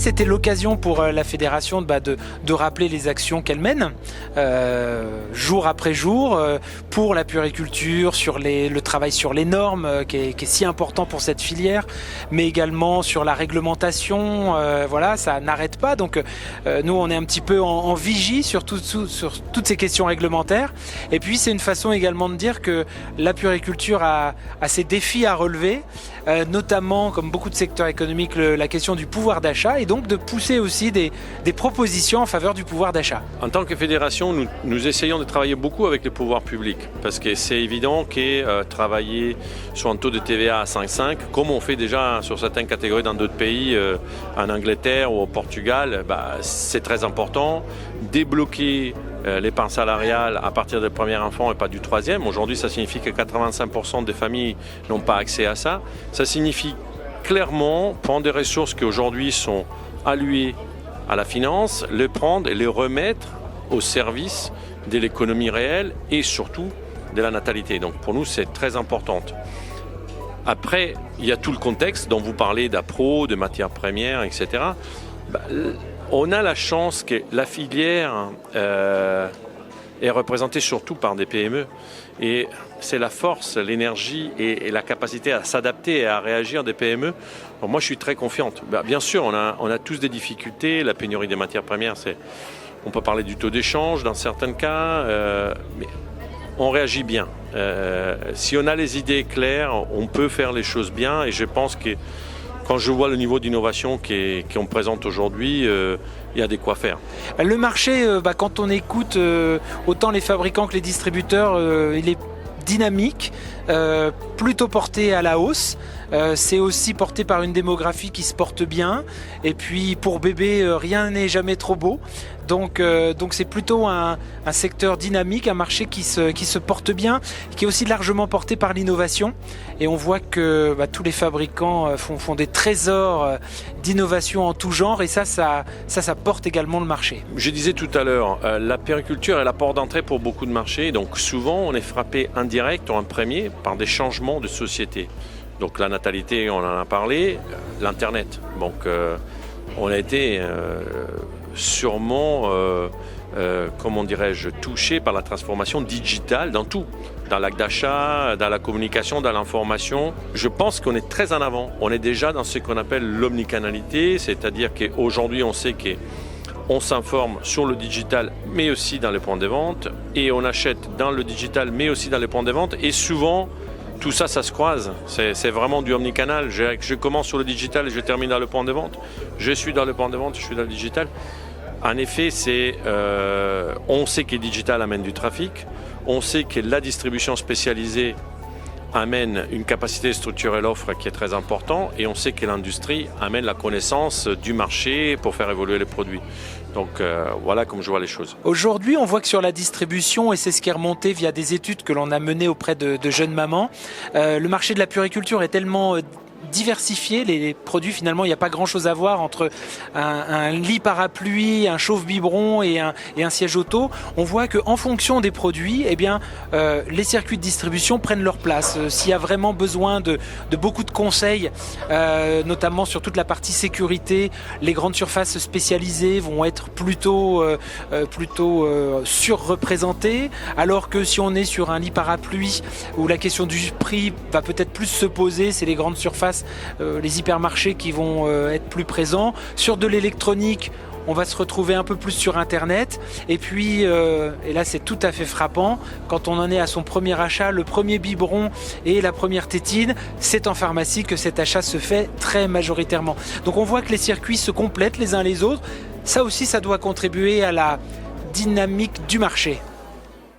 c'était l'occasion pour la fédération de rappeler les actions qu'elle mène jour après jour pour la puériculture, sur le travail sur les normes qui est si important pour cette filière, mais également sur la réglementation. Voilà, ça n'arrête pas. Donc nous, on est un petit peu en vigie sur toutes ces questions réglementaires. Et puis, c'est une façon également de dire que la puériculture a ses défis à relever, notamment, comme beaucoup de secteurs économiques, la question du pouvoir d'achat, et donc de pousser aussi des propositions en faveur du pouvoir d'achat. En tant que fédération, nous essayons de travailler beaucoup avec les pouvoirs publics, parce que c'est évident que travailler sur un taux de TVA à 5,5, comme on fait déjà sur certaines catégories dans d'autres pays, en Angleterre ou au Portugal, c'est très important. Débloquer l'épargne salariale à partir du premier enfant et pas du troisième. Aujourd'hui, ça signifie que 85% des familles n'ont pas accès à ça. Ça signifie clairement prendre des ressources qui aujourd'hui sont allouées à la finance, les prendre et les remettre au service de l'économie réelle et surtout de la natalité. Donc pour nous, c'est très important. Après, il y a tout le contexte dont vous parlez d'appro, de matières premières, etc. On a la chance que la filière est représentée surtout par des PME. Et c'est la force, l'énergie et la capacité à s'adapter et à réagir des PME. Donc moi, je suis très confiante. Bien sûr, on a tous des difficultés. La pénurie des matières premières, on peut parler du taux d'échange dans certains cas, mais on réagit bien. Si on a les idées claires, on peut faire les choses bien. Et je pense que quand je vois le niveau d'innovation qu'on présente aujourd'hui, il y a de quoi faire. Le marché, quand on écoute autant les fabricants que les distributeurs, il est dynamique, plutôt porté à la hausse. C'est aussi porté par une démographie qui se porte bien. Et puis pour bébé, rien n'est jamais trop beau. Donc c'est plutôt un secteur dynamique, un marché qui se porte bien, qui est aussi largement porté par l'innovation. Et on voit que tous les fabricants font des trésors d'innovation en tout genre, et ça porte également le marché. Je disais tout à l'heure, la puériculture est la porte d'entrée pour beaucoup de marchés. Donc souvent, on est frappé indirect ou en premier par des changements de société. Donc la natalité, on en a parlé, l'Internet. Donc on a été sûrement, comment dirais-je, touché par la transformation digitale dans tout. Dans l'acte d'achat, dans la communication, dans l'information. Je pense qu'on est très en avant. On est déjà dans ce qu'on appelle l'omnicanalité, c'est-à-dire qu'aujourd'hui, on sait qu'on s'informe sur le digital, mais aussi dans les points de vente, et on achète dans le digital, mais aussi dans les points de vente, et souvent, tout ça, ça se croise. C'est vraiment du omnicanal. Je commence sur le digital et je termine dans le point de vente. Je suis dans le point de vente, je suis dans le digital. En effet, on sait que le digital amène du trafic. On sait que la distribution spécialisée amène une capacité de structurer l'offre qui est très importante. Et on sait que l'industrie amène la connaissance du marché pour faire évoluer les produits. Donc voilà comme je vois les choses. Aujourd'hui, on voit que sur la distribution, et c'est ce qui est remonté via des études que l'on a menées auprès de jeunes mamans, le marché de la puériculture est tellement diversifié, les produits, finalement, il n'y a pas grand-chose à voir entre un lit parapluie, un chauffe-biberon et un siège auto. On voit qu'en fonction des produits, les circuits de distribution prennent leur place. S'il y a vraiment besoin de beaucoup de conseils, notamment sur toute la partie sécurité, les grandes surfaces spécialisées vont être plutôt surreprésentées, alors que si on est sur un lit parapluie où la question du prix va peut-être plus se poser, c'est les grandes surfaces, les hypermarchés qui vont être plus présents. Sur de l'électronique, on va se retrouver un peu plus sur Internet. Et puis, et là c'est tout à fait frappant, quand on en est à son premier achat, le premier biberon et la première tétine, c'est en pharmacie que cet achat se fait très majoritairement. Donc on voit que les circuits se complètent les uns les autres. Ça aussi, ça doit contribuer à la dynamique du marché.